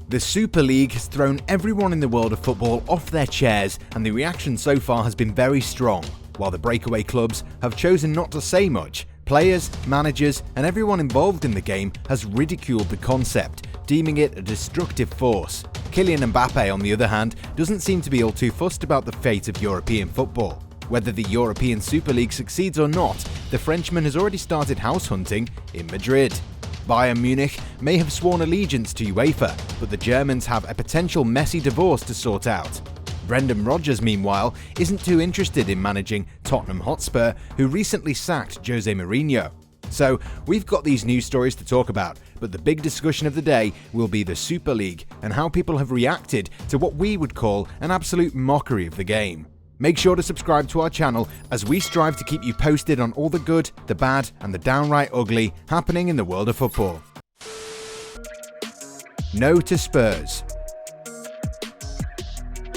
The Super League has thrown everyone in the world of football off their chairs, and the reaction so far has been very strong. While the breakaway clubs have chosen not to say much, players, managers, and everyone involved in the game has ridiculed the concept, deeming it a destructive force. Kylian Mbappe, on the other hand, doesn't seem to be all too fussed about the fate of European football. Whether the European Super League succeeds or not, the Frenchman has already started house hunting in Madrid. Bayern Munich may have sworn allegiance to UEFA, but the Germans have a potential messy divorce to sort out. Brendan Rodgers, meanwhile, isn't too interested in managing Tottenham Hotspur, who recently sacked Jose Mourinho. So, we've got these news stories to talk about, but the big discussion of the day will be the Super League and how people have reacted to what we would call an absolute mockery of the game. Make sure to subscribe to our channel as we strive to keep you posted on all the good, the bad, and the downright ugly happening in the world of football. No to Spurs.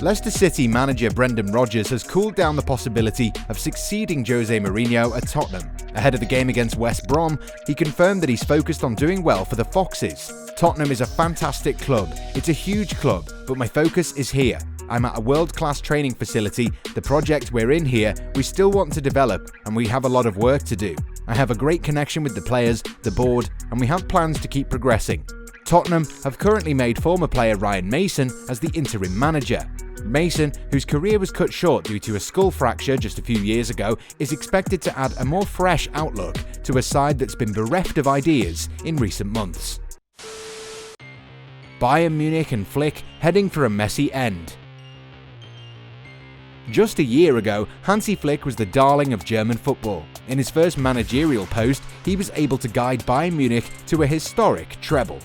Leicester City manager Brendan Rodgers has cooled down the possibility of succeeding Jose Mourinho at Tottenham. Ahead of the game against West Brom, he confirmed that he's focused on doing well for the Foxes. Tottenham is a fantastic club, it's a huge club, but my focus is here. I'm at a world-class training facility, the project we're in here we still want to develop and we have a lot of work to do. I have a great connection with the players, the board, and we have plans to keep progressing. Tottenham have currently made former player Ryan Mason as the interim manager. Mason, whose career was cut short due to a skull fracture just a few years ago, is expected to add a more fresh outlook to a side that's been bereft of ideas in recent months. Bayern Munich and Flick heading for a messy end. Just a year ago, Hansi Flick was the darling of German football. In his first managerial post, he was able to guide Bayern Munich to a historic treble.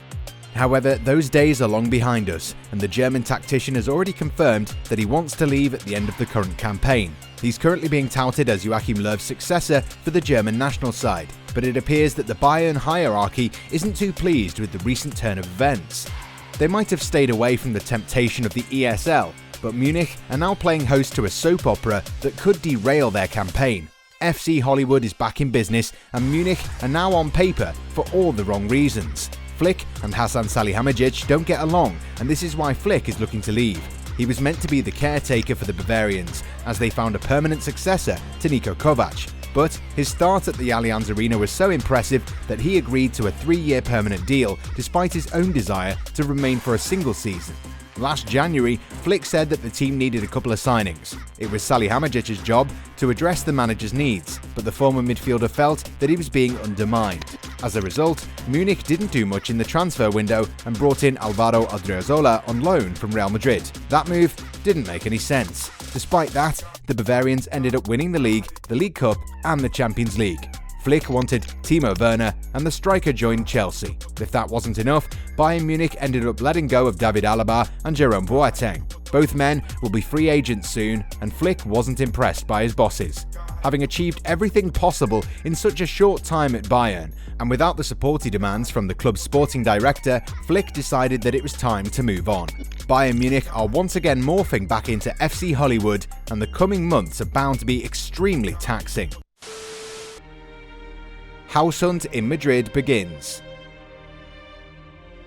However, those days are long behind us, and the German tactician has already confirmed that he wants to leave at the end of the current campaign. He's currently being touted as Joachim Löw's successor for the German national side, but it appears that the Bayern hierarchy isn't too pleased with the recent turn of events. They might have stayed away from the temptation of the ESL, but Munich are now playing host to a soap opera that could derail their campaign. FC Hollywood is back in business, and Munich are now on paper for all the wrong reasons. Flick and Hasan Salihamidzic don't get along, and this is why Flick is looking to leave. He was meant to be the caretaker for the Bavarians, as they found a permanent successor to Niko Kovac. But his start at the Allianz Arena was so impressive that he agreed to a 3-year permanent deal despite his own desire to remain for a single season. Last January, Flick said that the team needed a couple of signings. It was Salihamidzic's job to address the manager's needs, but the former midfielder felt that he was being undermined. As a result, Munich didn't do much in the transfer window and brought in Alvaro Odriozola on loan from Real Madrid. That move didn't make any sense. Despite that, the Bavarians ended up winning the League Cup and the Champions League. Flick wanted Timo Werner, and the striker joined Chelsea. If that wasn't enough, Bayern Munich ended up letting go of David Alaba and Jerome Boateng. Both men will be free agents soon, and Flick wasn't impressed by his bosses. Having achieved everything possible in such a short time at Bayern, and without the support he demands from the club's sporting director, Flick decided that it was time to move on. Bayern Munich are once again morphing back into FC Hollywood, and the coming months are bound to be extremely taxing. House hunt in Madrid begins.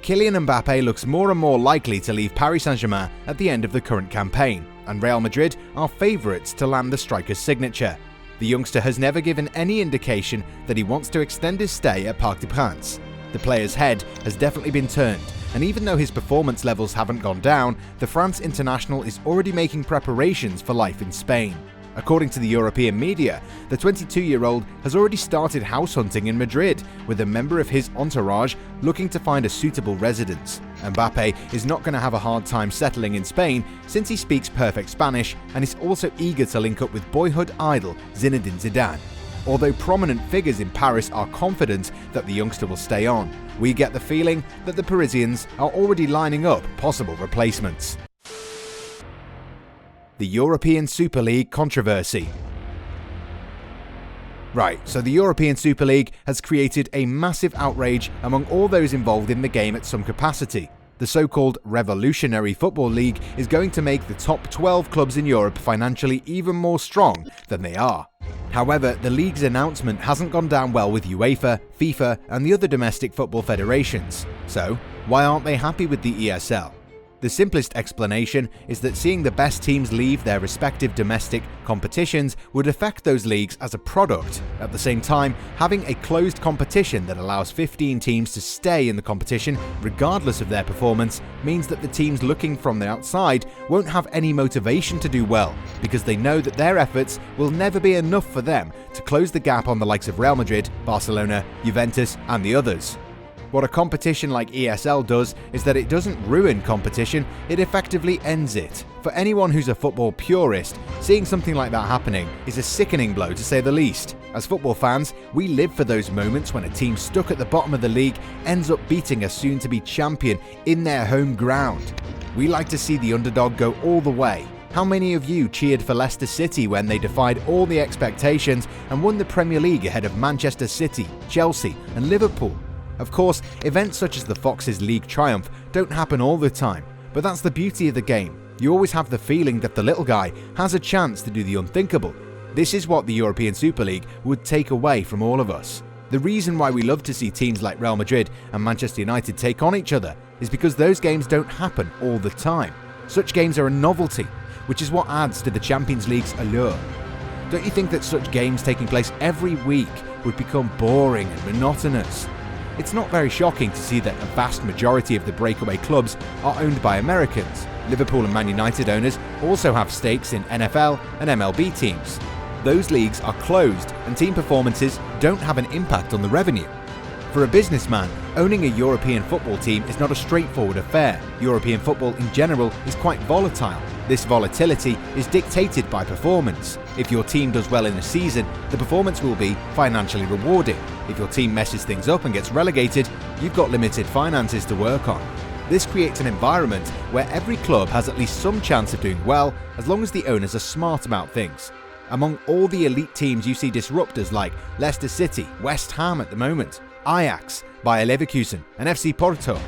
Kylian Mbappe looks more and more likely to leave Paris Saint-Germain at the end of the current campaign, and Real Madrid are favourites to land the striker's signature. The youngster has never given any indication that he wants to extend his stay at Parc des Princes. The player's head has definitely been turned, and even though his performance levels haven't gone down, the France international is already making preparations for life in Spain. According to the European media, the 22-year-old has already started house hunting in Madrid, with a member of his entourage looking to find a suitable residence. Mbappe is not going to have a hard time settling in Spain since he speaks perfect Spanish and is also eager to link up with boyhood idol Zinedine Zidane. Although prominent figures in Paris are confident that the youngster will stay on, we get the feeling that the Parisians are already lining up possible replacements. The European Super League controversy. Right, so the European Super League has created a massive outrage among all those involved in the game at some capacity. The so-called Revolutionary Football League is going to make the top 12 clubs in Europe financially even more strong than they are. However, the league's announcement hasn't gone down well with UEFA, FIFA, and the other domestic football federations. So, Why aren't they happy with the ESL? The simplest explanation is that seeing the best teams leave their respective domestic competitions would affect those leagues as a product. At the same time, having a closed competition that allows 15 teams to stay in the competition regardless of their performance means that the teams looking from the outside won't have any motivation to do well, because they know that their efforts will never be enough for them to close the gap on the likes of Real Madrid, Barcelona, Juventus, and the others. What a competition like ESL does is that it doesn't ruin competition, it effectively ends it. For anyone who's a football purist, seeing something like that happening is a sickening blow to say the least. As football fans, we live for those moments when a team stuck at the bottom of the league ends up beating a soon-to-be champion in their home ground. We like to see the underdog go all the way. How many of you cheered for Leicester City when they defied all the expectations and won the Premier League ahead of Manchester City, Chelsea, and Liverpool? Of course, events such as the Foxes' league triumph don't happen all the time, but that's the beauty of the game. You always have the feeling that the little guy has a chance to do the unthinkable. This is what the European Super League would take away from all of us. The reason why we love to see teams like Real Madrid and Manchester United take on each other is because those games don't happen all the time. Such games are a novelty, which is what adds to the Champions League's allure. Don't you think that such games taking place every week would become boring and monotonous? It's not very shocking to see that a vast majority of the breakaway clubs are owned by Americans. Liverpool and Man United owners also have stakes in NFL and MLB teams. Those leagues are closed and team performances don't have an impact on the revenue. For a businessman, owning a European football team is not a straightforward affair. European football in general is quite volatile. This volatility is dictated by performance. If your team does well in a season, the performance will be financially rewarding. If your team messes things up and gets relegated, you've got limited finances to work on. This creates an environment where every club has at least some chance of doing well as long as the owners are smart about things. Among all the elite teams you see disruptors like Leicester City, West Ham at the moment, Ajax, Bayer Leverkusen and FC Porto.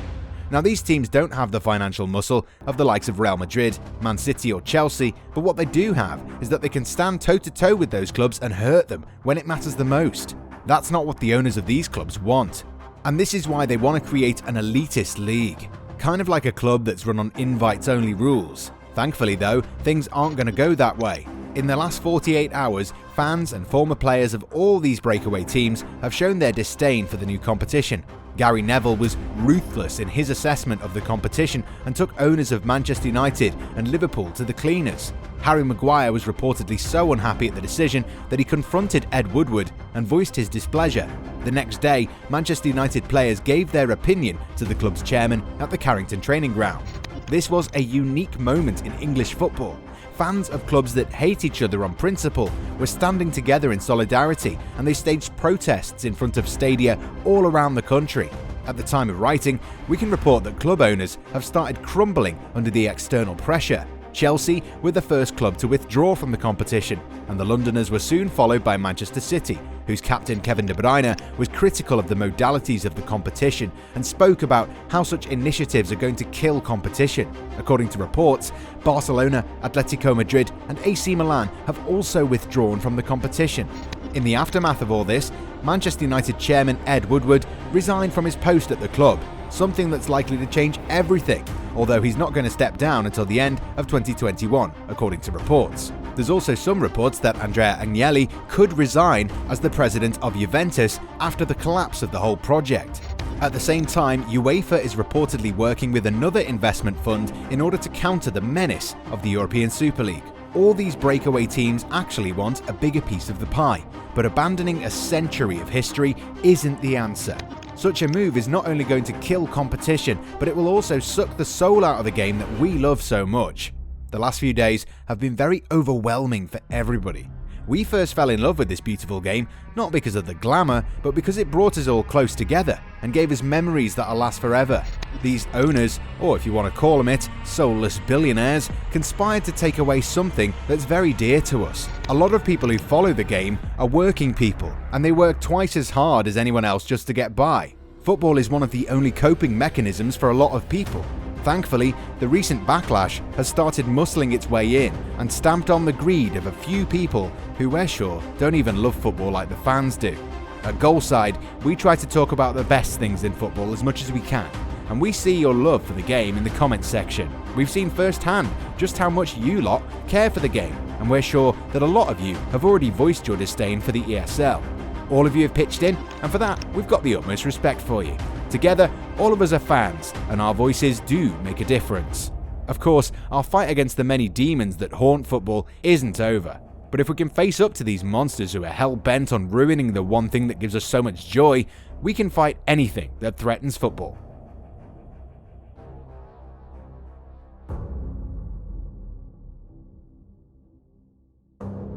Now these teams don't have the financial muscle of the likes of Real Madrid, Man City or Chelsea, but what they do have is that they can stand toe-to-toe with those clubs and hurt them when it matters the most. That's not what the owners of these clubs want. And this is why they want to create an elitist league, kind of like a club that's run on invites-only rules. Thankfully though, things aren't going to go that way. In the last 48 hours, fans and former players of all these breakaway teams have shown their disdain for the new competition. Gary Neville was ruthless in his assessment of the competition and took owners of Manchester United and Liverpool to the cleaners. Harry Maguire was reportedly so unhappy at the decision that he confronted Ed Woodward and voiced his displeasure. The next day, Manchester United players gave their opinion to the club's chairman at the Carrington training ground. This was a unique moment in English football. Fans of clubs that hate each other on principle were standing together in solidarity, and they staged protests in front of stadia all around the country. At the time of writing, we can report that club owners have started crumbling under the external pressure. Chelsea were the first club to withdraw from the competition, and the Londoners were soon followed by Manchester City, whose captain Kevin De Bruyne was critical of the modalities of the competition and spoke about how such initiatives are going to kill competition. According to reports, Barcelona, Atletico Madrid and AC Milan have also withdrawn from the competition. In the aftermath of all this, Manchester United chairman Ed Woodward resigned from his post at the club, something that's likely to change everything, although he's not going to step down until the end of 2021, according to reports. There's also some reports that Andrea Agnelli could resign as the president of Juventus after the collapse of the whole project. At the same time, UEFA is reportedly working with another investment fund in order to counter the menace of the European Super League. All these breakaway teams actually want a bigger piece of the pie, but abandoning a century of history isn't the answer. Such a move is not only going to kill competition, but it will also suck the soul out of the game that we love so much. The last few days have been very overwhelming for everybody. We first fell in love with this beautiful game, not because of the glamour, but because it brought us all close together and gave us memories that'll last forever. These owners, or if you want to call them it, soulless billionaires, conspired to take away something that's very dear to us. A lot of people who follow the game are working people, and they work twice as hard as anyone else just to get by. Football is one of the only coping mechanisms for a lot of people. Thankfully, the recent backlash has started muscling its way in and stamped on the greed of a few people who we're sure don't even love football like the fans do. At Goalside, we try to talk about the best things in football as much as we can, and we see your love for the game in the comments section. We've seen firsthand just how much you lot care for the game, and we're sure that a lot of you have already voiced your disdain for the ESL. All of you have pitched in, and for that, we've got the utmost respect for you. Together, all of us are fans, and our voices do make a difference. Of course, our fight against the many demons that haunt football isn't over. But if we can face up to these monsters who are hell-bent on ruining the one thing that gives us so much joy, we can fight anything that threatens football.